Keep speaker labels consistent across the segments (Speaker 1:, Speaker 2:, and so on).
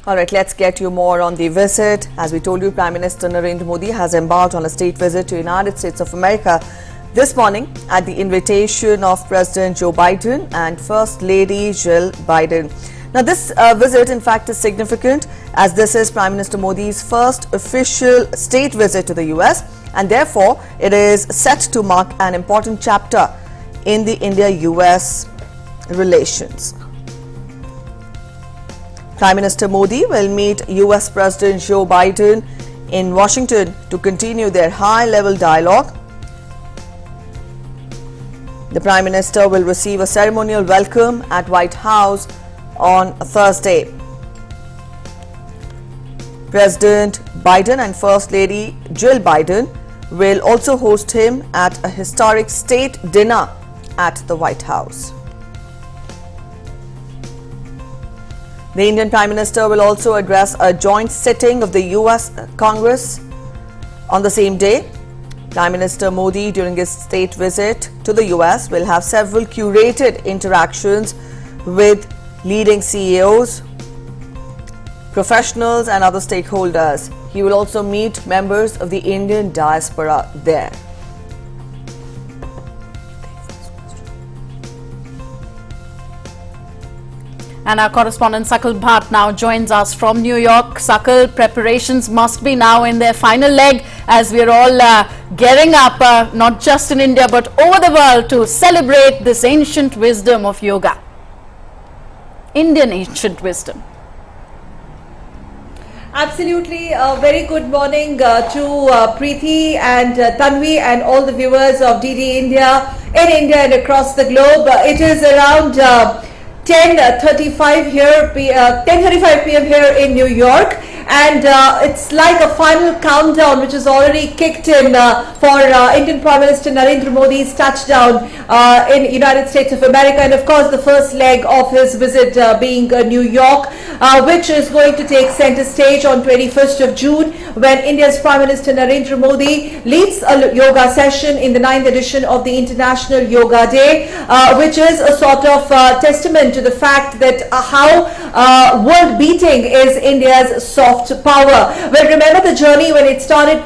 Speaker 1: All right, let's get you more on the visit. As we told you, Prime Minister Narendra Modi has embarked on a state visit to the United States of America this morning at the invitation of President Joe Biden and First Lady Jill Biden. Now, this visit, in fact, is significant as this is Prime Minister Modi's first official state visit to the US, and therefore it is set to mark an important chapter in the India-US relations. Prime Minister Modi will meet US President Joe Biden in Washington to continue their high-level dialogue. The Prime Minister will receive a ceremonial welcome at White House on Thursday. President Biden and First Lady Jill Biden will also host him at a historic state dinner at the White House. The Indian Prime Minister will also address a joint sitting of the US Congress on the same day. Prime Minister Modi, during his state visit to the US, will have several curated interactions with leading CEOs, professionals and other stakeholders. He will also meet members of the Indian diaspora there.
Speaker 2: And our correspondent Sakal Bhatt now joins us from New York. Sakal, preparations must be now in their final leg as we're all gearing up, not just in India but over the world, to celebrate this ancient wisdom of yoga. Indian ancient wisdom.
Speaker 3: Absolutely. A very good morning to Preeti and Tanvi and all the viewers of DD India in India and across the globe. It is around 10:35 here, 10:35 p.m. here in New York, and it's like a final countdown which is already kicked in for Indian Prime Minister Narendra Modi's touchdown in United States of America, and of course the first leg of his visit being New York, which is going to take center stage on 21st of June when India's Prime Minister Narendra Modi leads a yoga session in the 9th edition of the International Yoga Day, which is a sort of testament to the fact that how world-beating is India's soft power. Well, remember the journey when it started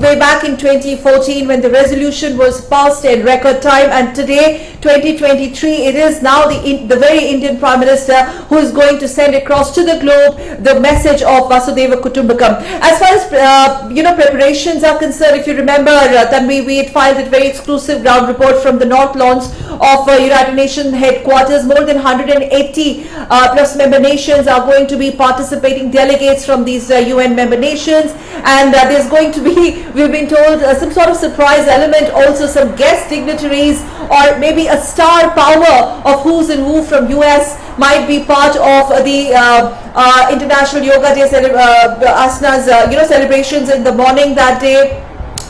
Speaker 3: way back in 2014 when the resolution was passed in record time, and today 2023 it is now the very Indian Prime Minister who is going to send across to the globe the message of Vasudhaiva Kutumbakam. As far as preparations are concerned, if you remember, Tanvi, we had filed a very exclusive ground report from the North Lawns of United Nations headquarters. More than 180 plus member nations are going to be participating delegates from these UN member nations, and there's going to be, we've been told, some sort of surprise element, also some guest dignitaries or maybe a star power of who's and who from US might be part of the International Yoga Day asanas, celebrations in the morning that day.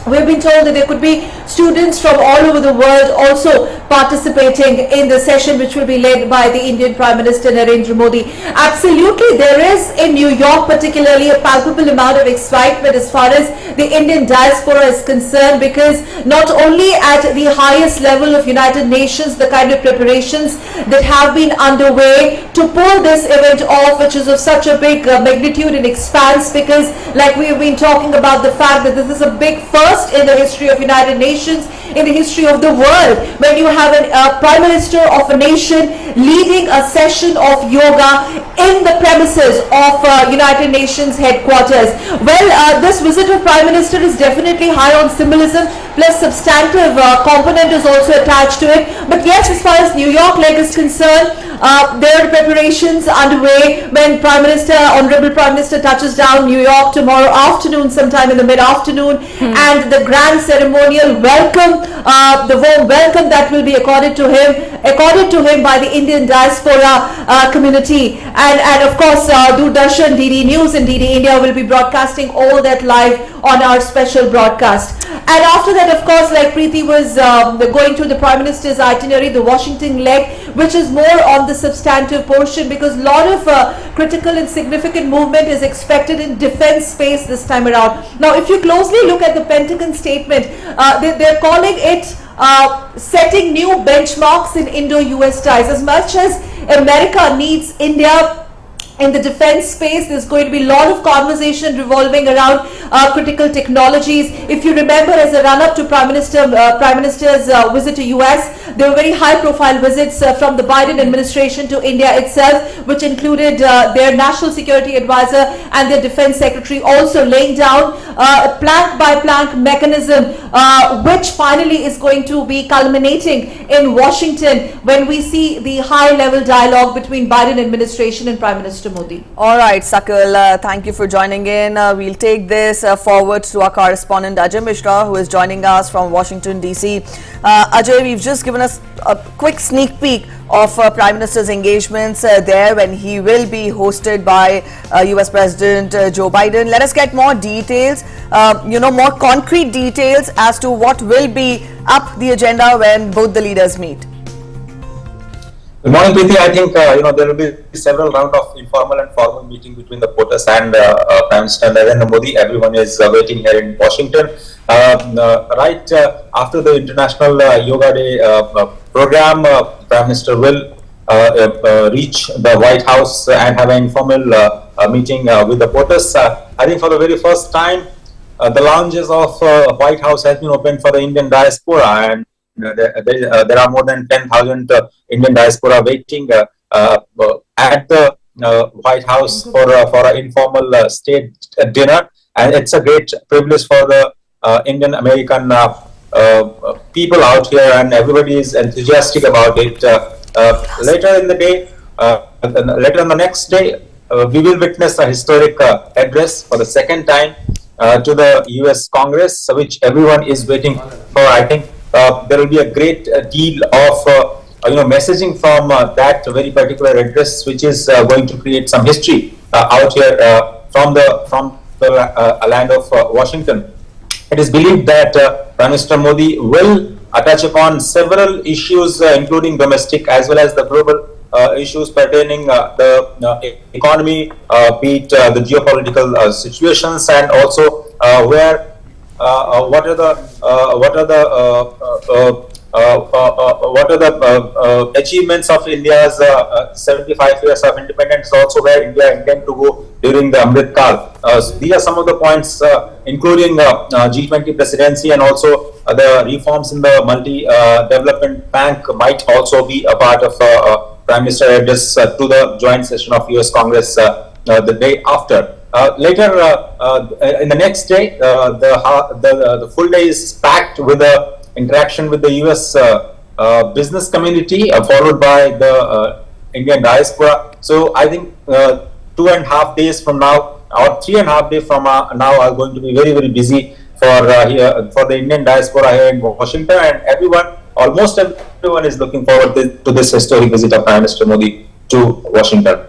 Speaker 3: We've been told that there could be students from all over the world also participating in the session, which will be led by the Indian Prime Minister Narendra Modi. Absolutely, there is in New York particularly a palpable amount of excitement as far as the Indian diaspora is concerned, because not only at the highest level of United Nations, the kind of preparations that have been underway to pull this event off, which is of such a big magnitude and expanse, because like we've been talking about the fact that this is a big first in the history of United Nations, in the history of the world, when you have a Prime Minister of a nation leading a session of yoga in the premises of United Nations headquarters. Well, this visit of Prime Minister is definitely high on symbolism, plus substantive component is also attached to it. But yes, as far as New York leg is concerned, there are preparations underway when Honorable Prime Minister touches down New York tomorrow afternoon, sometime in the mid-afternoon, and the grand ceremonial welcome, the warm welcome that will be accorded to him by the Indian diaspora community, and of course Doordarshan, DD News and DD India will be broadcasting all that live on our special broadcast. And after that, of course, like Preeti was going through the Prime Minister's itinerary, the Washington leg, which is more on the substantive portion, because a lot of critical and significant movement is expected in defense space this time around. Now, if you closely look at the Pentagon statement, they're calling it setting new benchmarks in Indo-US ties. As much as America needs India In the defense space, there's going to be a lot of conversation revolving around critical technologies. If you remember, as a run-up to Prime Minister's visit to US, there were very high-profile visits from the Biden administration to India itself, which included their national security advisor and their defense secretary also laying down a plank-by-plank mechanism, which finally is going to be culminating in Washington when we see the high-level dialogue between Biden administration and Prime Minister Modi.
Speaker 1: All right, Sakal, thank you for joining in. We'll take this forward to our correspondent Ajay Mishra, who is joining us from Washington, D.C. Ajay, we've just given us a quick sneak peek of Prime Minister's engagements there when he will be hosted by US President Joe Biden. Let us get more details, more concrete details as to what will be up the agenda when both the leaders meet.
Speaker 4: Good morning, Preeti. I think there will be several rounds of informal and formal meeting between the POTUS and Prime Minister Narendra Modi. Everyone is waiting here in Washington. Right after the International Yoga Day program, Prime Minister will reach the White House and have an informal meeting with the POTUS. I think for the very first time, the lounges of White House has been opened for the Indian diaspora, and there are more than 10,000 Indian diaspora waiting at the White House for an informal state dinner, and it's a great privilege for the Indian American people out here, and everybody is enthusiastic about it. Later in the day, later on the next day, we will witness a historic address for the second time to the US Congress, which everyone is waiting for. I think there will be a great deal of messaging from that very particular address, which is going to create some history out here from the land of Washington. It is believed that Prime Minister Modi will touch upon several issues, including domestic as well as the global issues pertaining the economy, be it the geopolitical situations, and also what are the achievements of India's 75 years of independence, also where India intends to go during the Amrit Kal. These are some of the points, including G20 presidency, and also the reforms in the multi-development bank might also be a part of Prime Minister address to the joint session of US Congress the day after. Later in the next day, the full day is packed with the interaction with the US business community, followed by the Indian diaspora. So I think 2.5 days from now, or 3.5 days from now, are going to be very, very busy for the Indian diaspora here in Washington, and almost everyone is looking forward to this historic visit of Prime Minister Modi to Washington.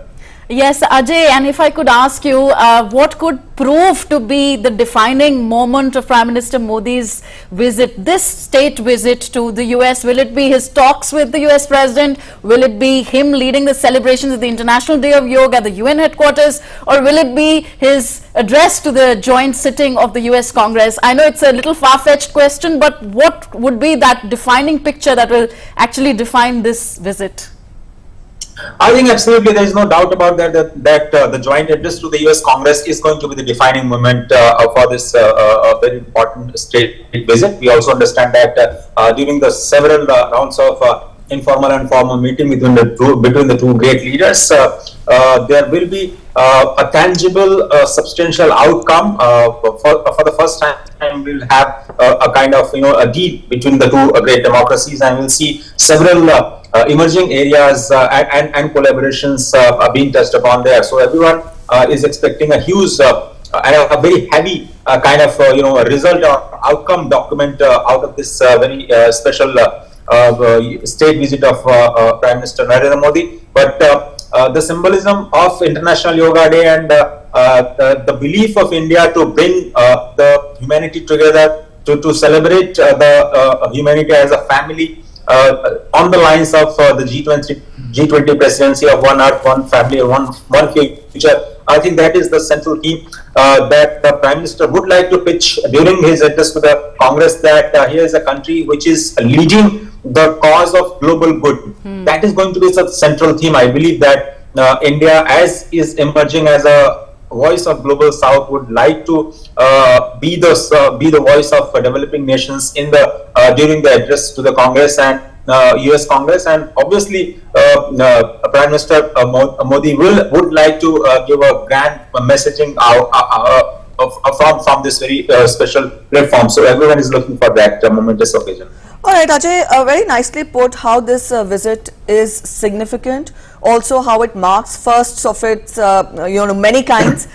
Speaker 2: Yes, Ajay, and if I could ask you, what could prove to be the defining moment of Prime Minister Modi's visit, this state visit to the US? Will it be his talks with the US President? Will it be him leading the celebrations of the International Day of Yoga at the UN headquarters? Or will it be his address to the joint sitting of the US Congress? I know it's a little far-fetched question, but what would be that defining picture that will actually define this visit?
Speaker 4: I think absolutely there is no doubt about that the joint address to the US Congress is going to be the defining moment for this very important state visit. We also understand that during the several rounds of informal and formal meeting between the two great leaders, there will be a tangible, substantial outcome. For the first time, we'll have a kind of a deal between the two great democracies, and we'll see several emerging areas and collaborations being touched upon there. So everyone is expecting a huge and a very heavy kind of result or outcome document out of this very special state visit of Prime Minister Narendra Modi. But the symbolism of International Yoga Day and the belief of India to bring the humanity together to celebrate the humanity as a family on the lines of the G20 presidency of one earth, one family, one future. I think that is the central theme that the Prime Minister would like to pitch during his address to the Congress, that here is a country which is leading the cause of global good. That is going to be the central theme. I believe that India, as is emerging as a voice of global South, would like to be the voice of developing nations in the during the address to the Congress and U.S. Congress, and obviously Prime Minister Modi would like to give a grand messaging from this very special platform. So everyone is looking for that momentous occasion.
Speaker 1: All right, Ajay, very nicely put how this visit is significant, also how it marks first of its many kinds.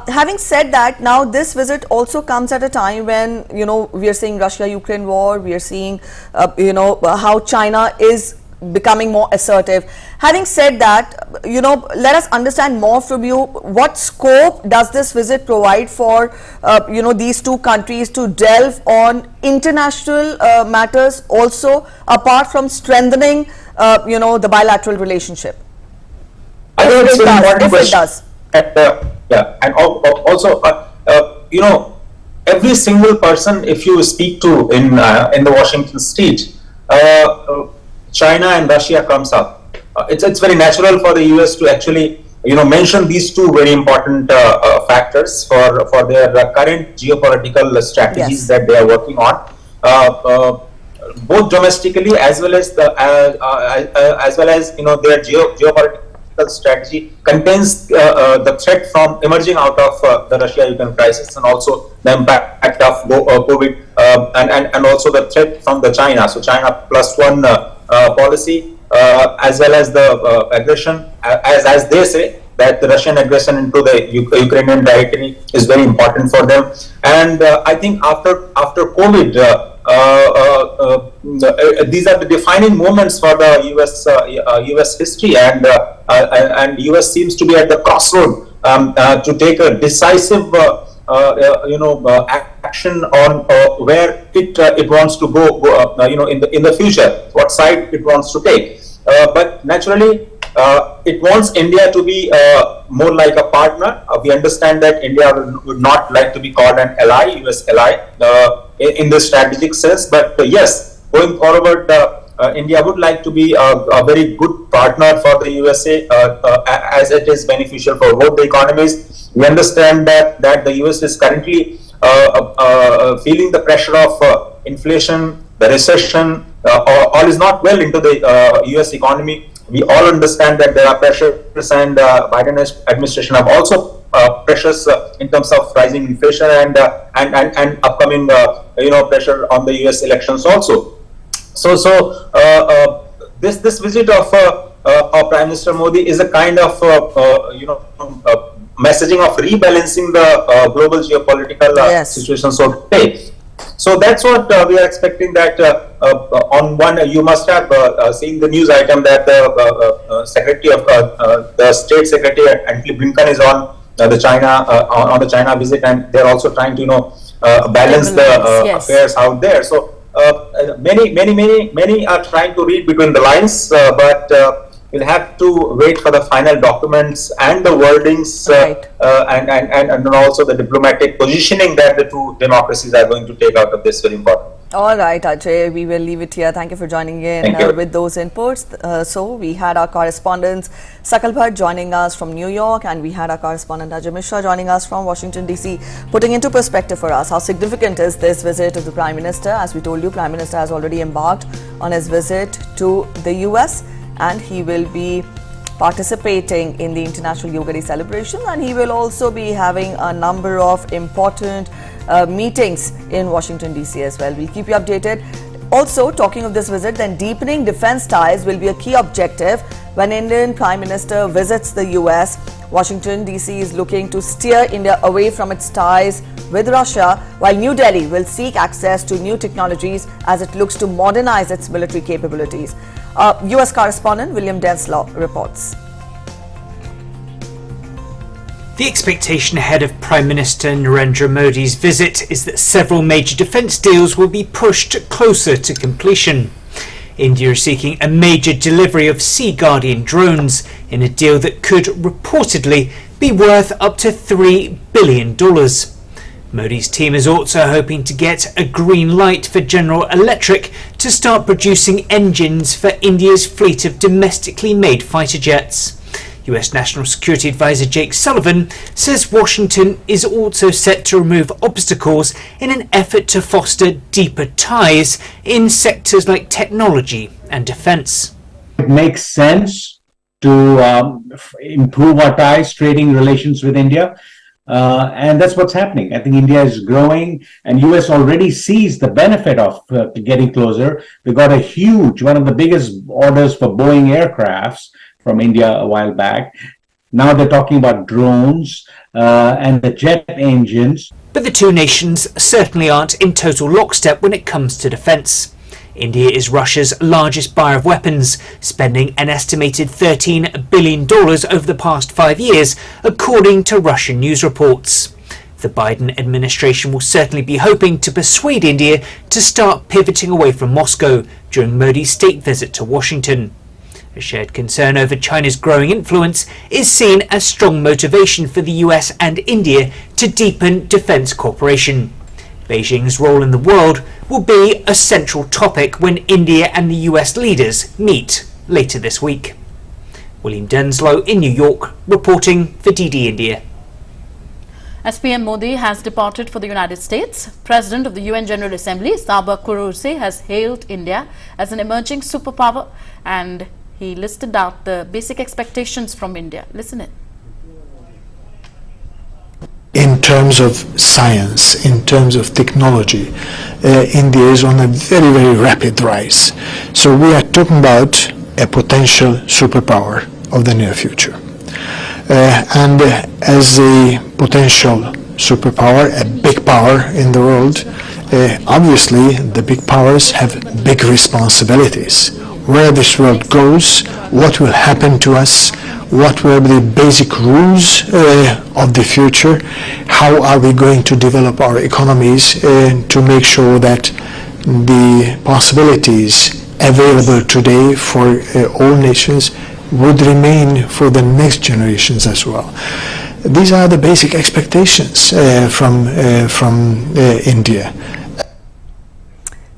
Speaker 1: Having said that, now this visit also comes at a time when we are seeing Russia-Ukraine war, we are seeing how China is becoming more assertive. Having said that, let us understand more from you. What scope does this visit provide for these two countries to delve on international matters, also apart from strengthening the bilateral relationship?
Speaker 4: I think it's an important question.
Speaker 1: It does.
Speaker 4: And also every single person, if you speak to in the Washington street, China and Russia comes up. It's very natural for the US to actually mention these two very important factors for their current geopolitical strategies that they are working on, both domestically as well as their geopolitical strategy contains the threat from emerging out of the Russia-Ukraine crisis, and also the impact of COVID, and also the threat from the China. So China +1 policy, as well as the aggression, as they say, that the Russian aggression into the Ukrainian territory is very important for them. And I think after COVID, these are the defining moments for the US history, and US seems to be at the crossroad to take a decisive action on where it wants to go in the future, what side it wants to take. But naturally, it wants India to be more like a partner. We understand that India would not like to be called an ally, US ally, in the strategic sense. But yes, going forward, India would like to be a very good partner for the USA, as it is beneficial for both the economies. We understand that the US is currently feeling the pressure of inflation, the recession. All is not well into the US economy. We all understand that there are pressures, and Biden administration have also pressures in terms of rising inflation and upcoming pressure on the US elections also. So this visit of Prime Minister Modi is a kind of messaging of rebalancing the global geopolitical situation, so to say. So that's what we are expecting. That on one, you must have seen the news item that the Secretary of the State Secretary Antony Blinken is on the China visit, and they're also trying to balance the affairs out there. So many are trying to read between the lines, but we'll have to wait for the final documents and the wordings, and also the diplomatic positioning that the two democracies are going to take out of this. Very important.
Speaker 1: All right, Ajay, we will leave it here. Thank you for joining in with those inputs. So we had our correspondents Sakal Bhatt joining us from New York, and we had our correspondent Ajay Mishra joining us from Washington DC, putting into perspective for us how significant is this visit of the Prime Minister. As we told you, Prime Minister has already embarked on his visit to the US, and he will be participating in the International Yoga Day celebration, and he will also be having a number of important meetings in Washington DC as well. We'll keep you updated. Also, talking of this visit, then deepening defense ties will be a key objective when Indian Prime Minister visits the US. Washington DC is looking to steer India away from its ties with Russia, while New Delhi will seek access to new technologies as it looks to modernize its military capabilities. US correspondent William Denslaw reports.
Speaker 5: The expectation ahead of Prime Minister Narendra Modi's visit is that several major defence deals will be pushed closer to completion. India is seeking a major delivery of Sea Guardian drones in a deal that could reportedly be worth up to $3 billion. Modi's team is also hoping to get a green light for General Electric to start producing engines for India's fleet of domestically made fighter jets. US National Security Advisor Jake Sullivan says Washington is also set to remove obstacles in an effort to foster deeper ties in sectors like technology and defence.
Speaker 6: It makes sense to improve our ties, trading relations with India. And that's what's happening. I think India is growing, and US already sees the benefit of getting closer. We got a huge, one of the biggest orders for Boeing aircrafts from India a while back. Now they're talking about drones and the jet engines.
Speaker 5: But the two nations certainly aren't in total lockstep when it comes to defence. India is Russia's largest buyer of weapons, spending an estimated $13 billion over the past 5 years, according to Russian news reports. The Biden administration will certainly be hoping to persuade India to start pivoting away from Moscow during Modi's state visit to Washington. A shared concern over China's growing influence is seen as strong motivation for the US and India to deepen defence cooperation. Beijing's role in the world will be a central topic when India and the US leaders meet later this week. William Dunslow in New York, reporting for DD India.
Speaker 2: As PM Modi has departed for the United States, President of the UN General Assembly, Saba Kurose, has hailed India as an emerging superpower, and he listed out the basic expectations from India. Listen in.
Speaker 7: In terms of science, in terms of technology, India is on a very, very rapid rise. So we are talking about a potential superpower of the near future. And as a potential superpower, a big power in the world, obviously the big powers have big responsibilities. Where this world goes, what will happen to us, what were the basic rules of the future, how are we going to develop our economies to make sure that the possibilities available today for all nations would remain for the next generations as well. These are the basic expectations from India.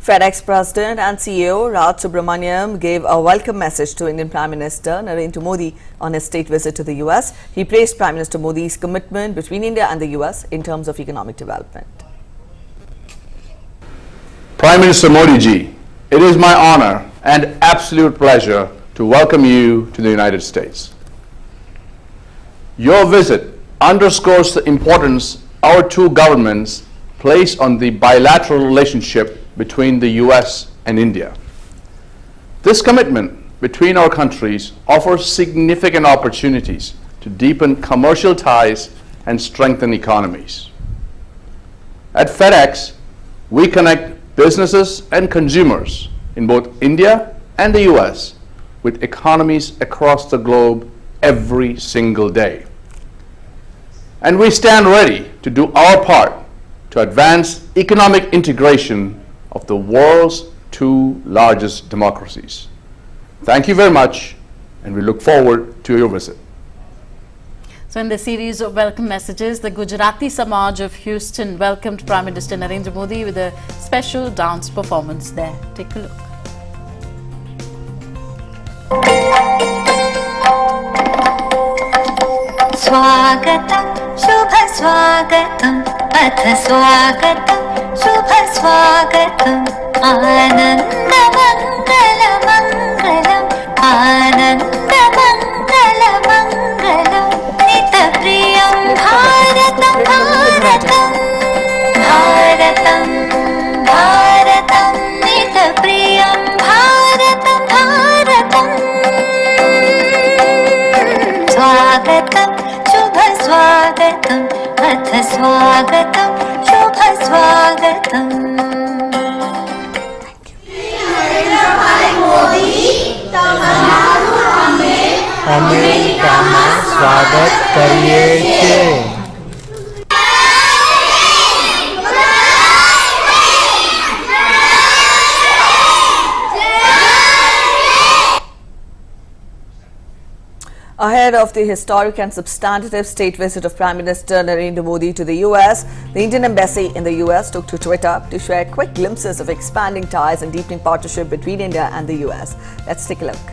Speaker 1: FedEx President and CEO Raj Subramaniam gave a welcome message to Indian Prime Minister Narendra Modi on his state visit to the US. He praised Prime Minister Modi's commitment between India and the US in terms of economic development.
Speaker 8: Prime Minister Modi ji, it is my honor and absolute pleasure to welcome you to the United States. Your visit underscores the importance our two governments place on the bilateral relationship between the US and India. This commitment between our countries offers significant opportunities to deepen commercial ties and strengthen economies. At FedEx, we connect businesses and consumers in both India and the US with economies across the globe every single day. And we stand ready to do our part to advance economic integration of the world's two largest democracies. Thank you very much, and we look forward to your visit.
Speaker 2: So in the series of welcome messages, the Gujarati Samaj of Houston welcomed Prime Minister Narendra Modi with a special dance performance there. Take a look.
Speaker 9: Swagatam, Shubha Swagatam, Atha Swagatam, Shubha Swagatam, Ananda Mangala Mangalam, Ananda Mangala Mangalam, Nita Priyam Bharatam Bharatam, Bharatam Bharatam, Nita Priyam Bharatam Bharatam, Swagatam, Shubha Swagatam, Atha Swagatam, Shubha Swagatam.
Speaker 10: અમેરિકામાં સ્વાગત કરીએ છીએ.
Speaker 1: Ahead of the historic and substantive state visit of Prime Minister Narendra Modi to the US, the Indian Embassy in the US took to Twitter to share quick glimpses of expanding ties and deepening partnership between India and the US. Let's take a look.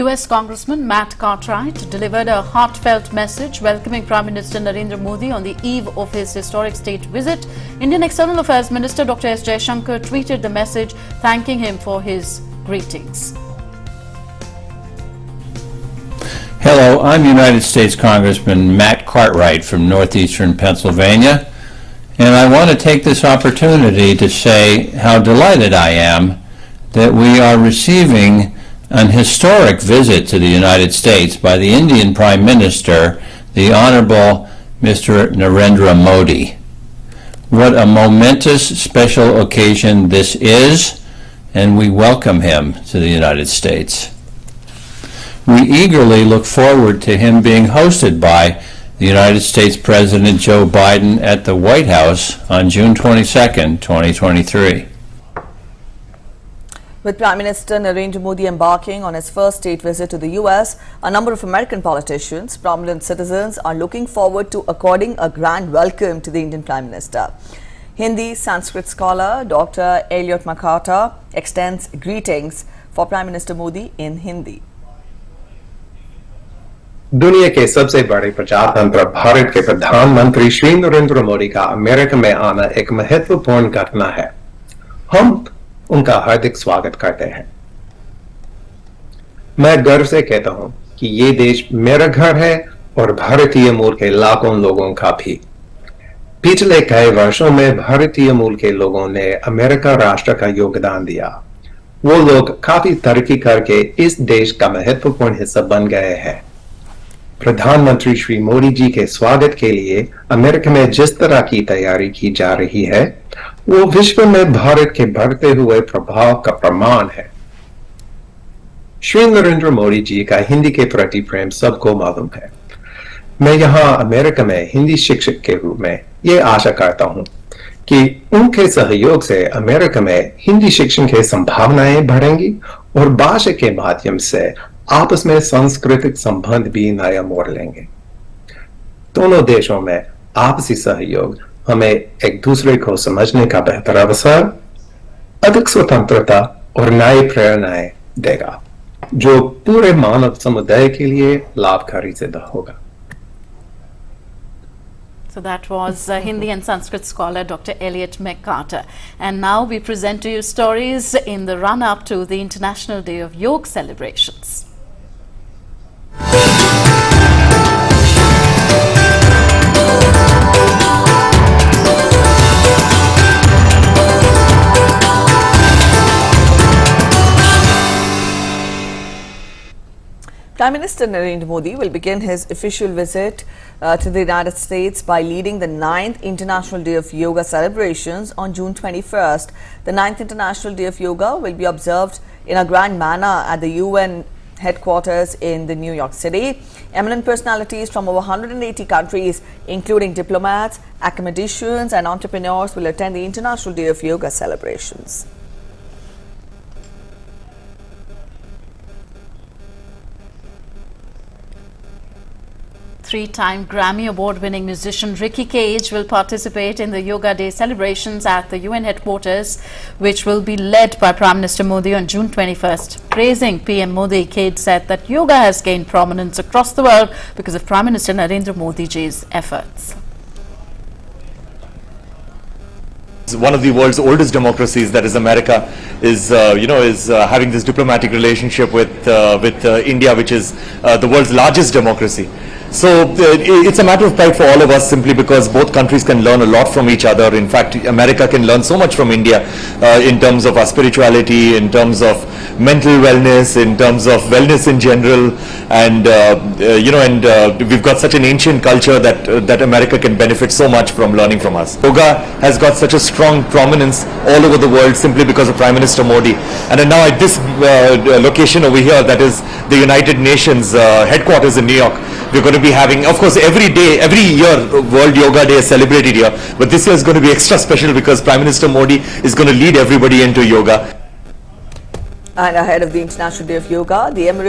Speaker 2: US Congressman Matt Cartwright delivered a heartfelt message welcoming Prime Minister Narendra Modi on the eve of his historic state visit. Indian External Affairs Minister Dr. S. Jaishankar tweeted the message thanking him for his greetings.
Speaker 11: Hello, I'm United States Congressman Matt Cartwright from northeastern Pennsylvania, and I want to take this opportunity to say how delighted I am that we are receiving an historic visit to the United States by the Indian Prime Minister, the Honorable Mr. Narendra Modi. What a momentous special occasion this is, and we welcome him to the United States. We eagerly look forward to him being hosted by the United States President Joe Biden at the White House on June 22, 2023.
Speaker 1: With Prime Minister Narendra Modi embarking on his first state visit to the US, a number of American politicians, prominent citizens are looking forward to according a grand welcome to the Indian Prime Minister. Hindi Sanskrit scholar Dr. Elliot McCarter extends greetings for Prime Minister Modi in Hindi.
Speaker 12: दुनिया के सबसे बड़े प्रजातंत्र भारत के प्रधानमंत्री श्री नरेंद्र मोदी का America में आना एक महत्वपूर्ण घटना है। हम उनका हार्दिक स्वागत करते हैं। मैं गर्व से कहता हूं कि ये देश मेरा घर है और भारतीय मूल के लाखों लोगों का भी। पिछले कई वर्षों में भारतीय मूल के लोगों ने अमेरिका राष्ट्र का योगदान दिया। वो लोग काफी तरक्की करके इस देश का महत्वपूर्ण हिस्सा बन गए हैं। प्रधानमंत्री श्री मोदी जी के स्वागत के लिए अमेरिका में जिस तरह की तैयारी की जा रही है, वो विश्व में भारत के बढ़ते हुए प्रभाव का प्रमाण है। श्री नरेंद्र मोदी जी का हिंदी के प्रति प्रेम सबको मालूम है। मैं यहाँ अमेरिका में हिंदी शिक्षक के रूप में ये आशा करता हूँ कि उनके सहयोग से अमेरिका में हिंदी शिक्षण की संभावनाएं बढ़ेंगी और भाषा के माध्यम से आपस में सांस्कृतिक संबंध भी नया मोड़ लेंगे। दोनों देशों में आपसी सहयोग हमें एक दूसरे को समझने का बेहतर अवसर, अधिक स्वतंत्रता और नई प्रेरणाएं देगा, जो पूरे मानव समुदाय के लिए लाभकारी सिद्ध होगा।
Speaker 2: So that was Hindi and Sanskrit scholar Dr. Elliot McCarter. And now we present to you stories in the run-up to the International Day of Yoga celebrations.
Speaker 1: Prime Minister Narendra Modi will begin his official visit to the United States by leading the 9th International Day of Yoga celebrations on June 21st. The 9th International Day of Yoga will be observed in a grand manner at the UN headquarters in the New York City. Eminent personalities from over 180 countries, including diplomats, academicians and entrepreneurs, will attend the International Day of Yoga celebrations.
Speaker 2: Three-time Grammy Award-winning musician Ricky Cage will participate in the Yoga Day celebrations at the UN headquarters, which will be led by Prime Minister Modi on June 21st. Praising PM Modi, Cage said that yoga has gained prominence across the world because of Prime Minister Narendra Modi's efforts.
Speaker 13: One of the world's oldest democracies, that is America, is having this diplomatic relationship with India, which is the world's largest democracy. So it's a matter of pride for all of us, simply because both countries can learn a lot from each other. In fact, America can learn so much from India in terms of our spirituality, in terms of mental wellness, in terms of wellness in general, and we've got such an ancient culture that America can benefit so much from learning from us. Yoga has got such a strong prominence all over the world simply because of Prime Minister Modi. And now at this location over here, that is the United Nations headquarters in New York, we're going to be having, of course, every year World Yoga Day is celebrated here, but this year is going to be extra special because Prime Minister Modi is going to lead everybody into yoga.
Speaker 1: And ahead of the International Day of Yoga, the Emirates